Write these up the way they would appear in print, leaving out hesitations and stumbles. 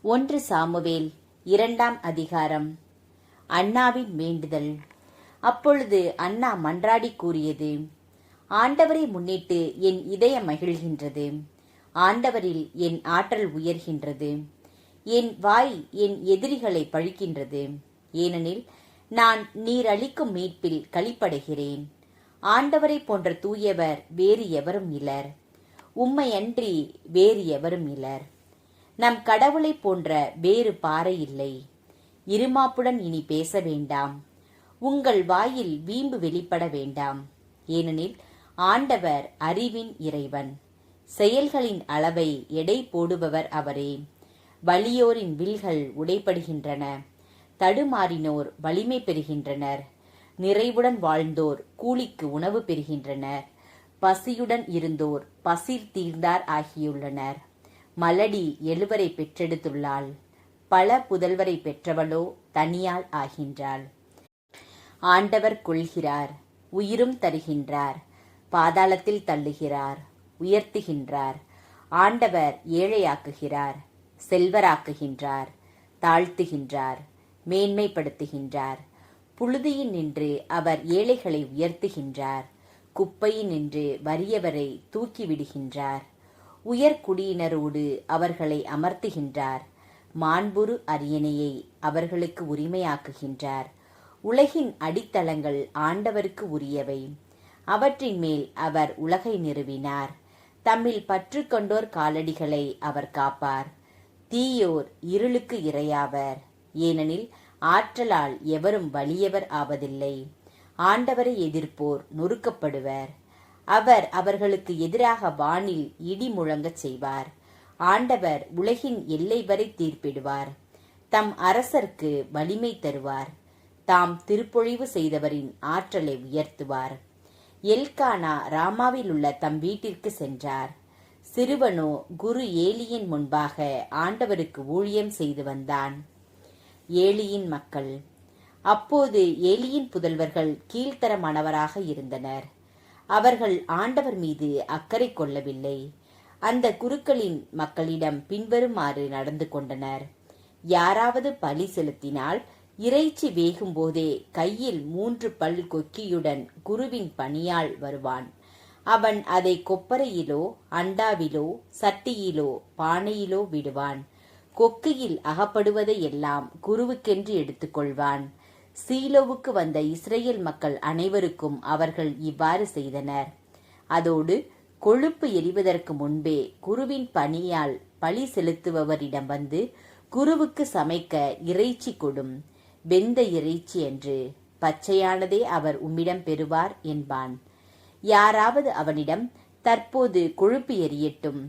1 Samuel 2ஆம் அதிகாரம். அன்னாவின் வேண்டுதல். அப்பொழுது அன்னா மன்றாடி கூறியது: ஆண்டவரை முன்னிட்டு என் இதயம் மகிழ்கின்றது, ஆண்டவரில் என் ஆற்றல் உயர்கின்றது. என் வாய் என் எதிரிகளை பழிக்கின்றது, ஏனெனில் நான் நீர் அளிக்கும் மீட்பில் களிப்படைகிறேன். ஆண்டவரை போன்ற தூயவர் வேறு எவரும் இலர், உம்மையன்றி வேறு எவரும் இலர். நம் கடவுளைப் போன்ற வேறு பாறை இல்லை. இருமாப்புடன் இனி பேச வேண்டாம், உங்கள் வாயில் வீம்பு வெளிப்பட வேண்டாம். ஏனெனில் ஆண்டவர் அறிவின் இறைவன், செயல்களின் அளவை எடை போடுபவர் அவரே. வலியோரின் வில்கள் உடைப்படுகின்றன, தடுமாறினோர் வலிமை பெறுகின்றனர். நிறைவுடன் வாழ்ந்தோர் கூலிக்கு உணவு பெறுகின்றனர், பசியுடன் இருந்தோர் பசிர் தீர்ந்தார் ஆகியுள்ளனர். மலடி 7 பெற்றெடுத்துள்ளாள், பல புதல்வரை பெற்றவளோ தனியாள் ஆகின்றாள். ஆண்டவர் கொள்கிறார், உயிரும் தருகின்றார், பாதாளத்தில் தள்ளுகிறார், உயர்த்துகின்றார். ஆண்டவர் ஏழையாக்குகிறார், செல்வராக்குகின்றார், தாழ்த்துகின்றார், மேன்மைப்படுத்துகின்றார். புழுதியில் நின்று அவர் ஏழைகளை உயர்த்துகின்றார், குப்பையில் நின்று வறியவரை தூக்கிவிடுகின்றார். உயர்குடியினரோடு அவர்களை அமர்த்துகின்றார், மாண்புறு அரியணையை அவர்களுக்கு உரிமையாக்குகின்றார். உலகின் அடித்தளங்கள் ஆண்டவருக்கு உரியவை, அவற்றின் மேல் அவர் உலகை நிறுவினார். தம்மில் பற்று கொண்டோர் காலடிகளை அவர் காப்பார். தீயோர் இருளுக்கு இரையாவர், ஏனெனில் ஆற்றலால் எவரும் வலியவர் ஆவதில்லை. ஆண்டவரை எதிர்ப்போர் நொறுக்கப்படுவர், அவர் அவர்களுக்கு எதிராக வானில் இடி முழங்கச் செய்வார். ஆண்டவர் உலகின் எல்லை வரை தீர்ப்பிடுவார், தம் அரசர்க்கு வலிமை தருவார். தாம் திருப்பொழிவு செய்தவரின் ஆற்றலை உயர்த்துவார். எல்கானா ராமாவில் உள்ள தம் வீட்டிற்கு சென்றார். சிறுவனோ குரு ஏலியின் முன்பாக ஆண்டவருக்கு ஊழியம் செய்து வந்தான். ஏலியின் மக்கள். அப்போது ஏலியின் புதல்வர்கள் கீழ்த்தரமானவராக இருந்தனர். அவர்கள் ஆண்டவர் மீது அக்கறை கொள்ளவில்லை. அந்த குருக்களின் மக்களிடம் பின்வருமாறு நடந்து கொண்டனர்: யாராவது பலி செலுத்தினால் இறைச்சி வேகும் போதே கையில் 3 பல் கொக்கியுடன் குருவின் பணியாள் வருவான். அவன் அதை கொப்பரையிலோ அண்டாவிலோ சட்டியிலோ பானையிலோ விடுவான். கொக்கியில் அகப்படுவதை எல்லாம் குருவுக்கென்று எடுத்துக்கொள்வான். சீலோவுக்கு வந்த இஸ்ரேல் மக்கள் அனைவருக்கும் அவர்கள் இவ்வாறு செய்தனர். அதோடு கொழுப்பு எரிவதற்கு முன்பே குருவின் பணியால் பலி செலுத்துபவரிடம் வந்து, குருவுக்கு சமைக்க இறைச்சி கொடும், வெந்த இறைச்சி என்று, பச்சையானதே அவர் உம்மிடம் பெறுவார் என்பான். யாராவது அவனிடம், தற்போது கொழுப்பு எரியட்டும்,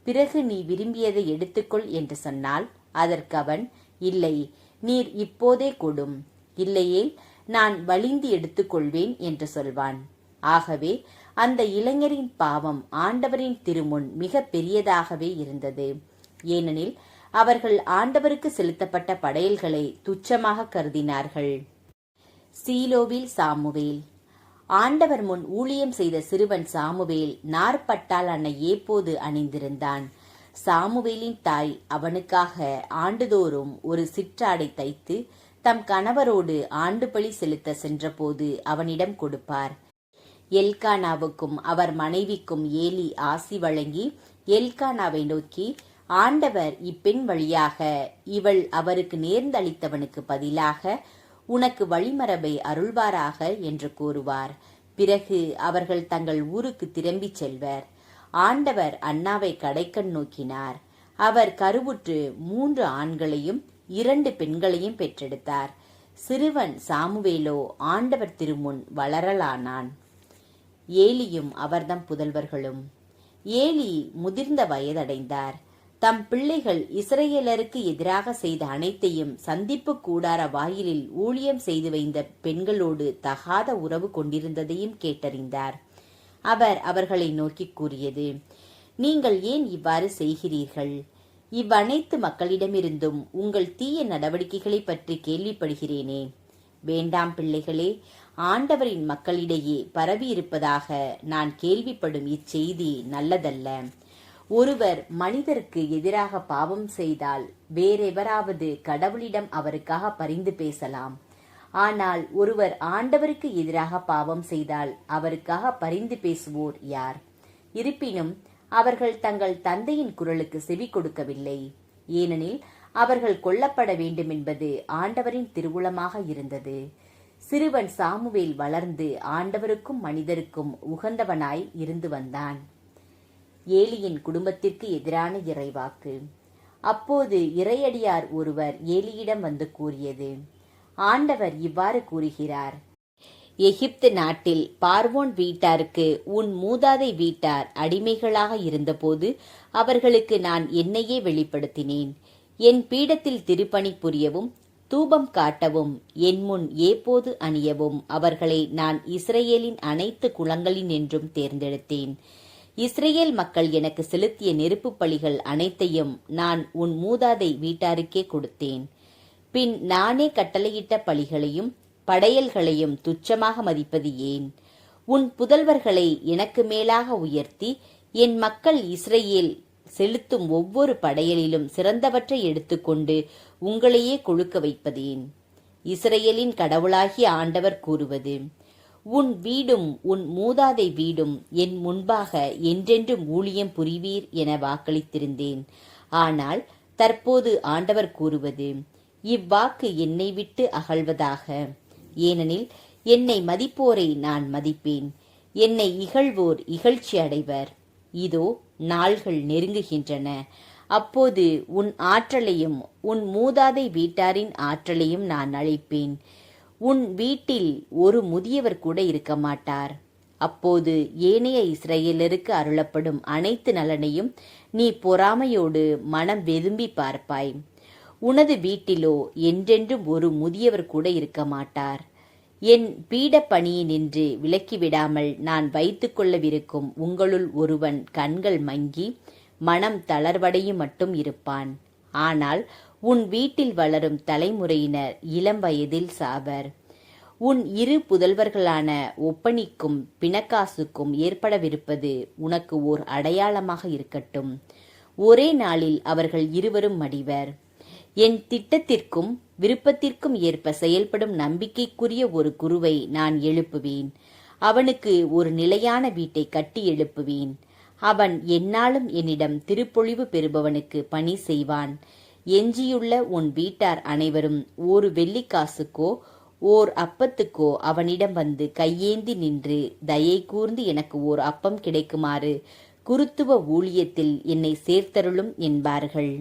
பிறகு நீ விரும்பியதை எடுத்துக்கொள் என்று சொன்னால், அதற்கு அவன், இல்லை, நீர் இப்போதே கொடும், இல்லையேல் நான் வலிந்து எடுத்துக்கொள்வேன் என்று சொல்வான். ஆகவே அந்த இளைஞரின் பாவம் ஆண்டவரின் திருமுன் மிக பெரியதாகவே இருந்தது. ஏனெனில் அவர்கள் ஆண்டவருக்கு செலுத்தப்பட்ட படையல்களை துச்சமாக கருதினார்கள். சீலோவில் சாமுவேல். ஆண்டவர் முன் ஊழியம் செய்த சிறுவன் சாமுவேல் நாற்பட்டால் ஆன ஏப்போது அணிந்திருந்தான். சாமுவேலின் தாய் அவனுக்காக ஆண்டுதோறும் ஒரு சிற்றாடை தைத்து தம் கணவரோடு ஆண்டு பலி செலுத்த சென்றபோது அவனிடம் கொடுப்பார். எல்கானாவுக்கும் அவர் மனைவிக்கும் ஏலி ஆசி வழங்கி எல்கானாவை நோக்கி, ஆண்டவர் இப்பெண் வழியாக இவள் அவருக்கு நேர்ந்தளித்தவனுக்கு பதிலாக உனக்கு வழிமரபை அருள்வாராக என்று கூறுவார். பிறகு அவர்கள் தங்கள் ஊருக்கு திரும்பிச் செல்வர். ஆண்டவர் அன்னாவை கடைக்கண் நோக்கினார். அவர் கருவுற்று 3 ஆண்களையும் 2 பெண்களையும் பெற்றெடுத்தார். சிறுவன் சாமுவேலோ ஆண்டவர் திருமுன் வளரலானான். ஏலியும் அவர்தம் புதல்வர்களும். ஏலி முதிர்ந்த வயதடைந்தார். தம் பிள்ளைகள் இஸ்ரேலருக்கு எதிராக செய்த அனைத்தையும் சந்திப்பு கூடார வாயிலில் ஊழியம் செய்து வைத்த பெண்களோடு தகாத உறவு கொண்டிருந்ததையும் கேட்டறிந்தார். அவர் அவர்களை நோக்கி கூறியது: நீங்கள் ஏன் இவ்வாறு செய்கிறீர்கள்? இவ்வனைத்து மக்களிடமிருந்தும் உங்கள் தீய நடவடிக்கைகளை பற்றி கேள்விப்படுகிறேனே. வேண்டாம் பிள்ளைகளே, ஆண்டவரின் மக்களிடையே பரவியிருப்பதாக நான் கேள்விப்படும் இச்செய்தி நல்லதல்ல. ஒருவர் மனிதருக்கு எதிராக பாவம் செய்தால் வேறெவராவது கடவுளிடம் அவருக்காக பரிந்து பேசலாம். ஆனால் ஒருவர் ஆண்டவருக்கு எதிராக பாவம் செய்தால் அவருக்காக பரிந்து பேசுவோர் யார்? இருப்பினும் அவர்கள் தங்கள் தந்தையின் குரலுக்கு செவி கொடுக்கவில்லை. ஏனெனில் அவர்கள் கொல்லப்பட வேண்டும் என்பது ஆண்டவரின் திருவுளமாக இருந்தது. சிறுவன் சாமுவேல் வளர்ந்து ஆண்டவருக்கும் மனிதருக்கும் உகந்தவனாய் இருந்து வந்தான். ஏலியின் குடும்பத்திற்கு எதிரான இறைவாக்கு. அப்போது இறையடியார் ஒருவர் ஏலியிடம் வந்து கூறியது, ஆண்டவர் இவ்வாறு கூறுகிறார், எகிப்து நாட்டில் பார்வோன் வீட்டாருக்கு உன் மூதாதை வீட்டார் அடிமைகளாக இருந்தபோது அவர்களுக்கு நான் என்னையே வெளிப்படுத்தினேன். என் பீடத்தில் திருப்பணி புரியவும் தூபம் காட்டவும் என் முன் ஏபோது அணியவும் அவர்களை நான் இஸ்ரேலின் அனைத்து குலங்களினின்றும் தேர்ந்தெடுத்தேன். இஸ்ரேல் மக்கள் எனக்கு செலுத்திய நெருப்பு பலிகள் அனைத்தையும் நான் உன் மூதாதை வீட்டாருக்கே கொடுத்தேன். பின் நானே கட்டளையிட்ட பலிகளையும் படையல்களையும் துச்சமாக மதிப்பது ஏன்? உன் புதல்வர்களை எனக்கு மேலாக உயர்த்தி என் மக்கள் இஸ்ரேல் செலுத்தும் ஒவ்வொரு படையலிலும் சிறந்தவற்றை எடுத்துக்கொண்டு உங்களையே கொழுக்க வைப்பதேன்? இஸ்ரேலின் கடவுளாகிய ஆண்டவர் கூறுவது, உன் வீடும் உன் மூதாதை வீடும் என் முன்பாக என்றென்றும் ஊழியம் புரிவீர் என வாக்களித்திருந்தேன். ஆனால் தற்போது ஆண்டவர் கூறுவது, இவ்வாக்கு என்னை விட்டு அகழ்வதாக. ஏனெனில் என்னை மதிப்போரை நான் மதிப்பேன், என்னை இகழ்வோர் இகழ்ச்சி அடைவர். இதோ நாள்கள் நெருங்குகின்றன. அப்போது உன் ஆற்றலையும் உன் மூதாதை வீட்டாரின் ஆற்றலையும் நான் அழைப்பேன். உன் வீட்டில் ஒரு முதியவர் கூட இருக்க மாட்டார். அப்போது ஏனைய இஸ்ரேலருக்கு அருளப்படும் அனைத்து நலனையும் நீ பொறாமையோடு மனம் வெதும்பி பார்ப்பாய். உனது வீட்டிலோ என்றென்றும் ஒரு முதியவர் கூட இருக்க மாட்டார். என் பீடப்பணியினின்று விலக்கிவிடாமல் நான் வைத்து கொள்ளவிருக்கும் உங்களுள் ஒருவன் கண்கள் மங்கி மனம் தளர்வடையும் மட்டும் இருப்பான். ஆனால் உன் வீட்டில் வளரும் தலைமுறையினர் இளம் வயதில் சாவர். உன் இரு புதல்வர்களான ஒப்பனிக்கும் பிணக்காசுக்கும் ஏற்படவிருப்பது உனக்கு ஓர் அடையாளமாக இருக்கட்டும். ஒரே நாளில் அவர்கள் இருவரும் மடிவர். என் திட்டத்திற்கும் விருப்பத்திற்கும் ஏற்ப செயல்படும் நம்பிக்கைக்குரிய ஒரு குருவை நான் எழுப்புவேன். அவனுக்கு ஒரு நிலையான வீட்டை கட்டி எழுப்புவேன். அவன் எந்நாளும் என்னிடம் திருப்பொழிவு பெறுபவனுக்கு பணி செய்வான். எஞ்சியுள்ள உன் வீட்டார் அனைவரும் ஒரு வெள்ளிக்காசுக்கோ ஓர் அப்பத்துக்கோ அவனிடம் வந்து கையேந்தி நின்று தயை கூர்ந்து எனக்கு ஓர் அப்பம் கிடைக்குமாறு குருத்துவ ஊழியத்தில் என்னை சேர்த்தருளும் என்பார்கள்.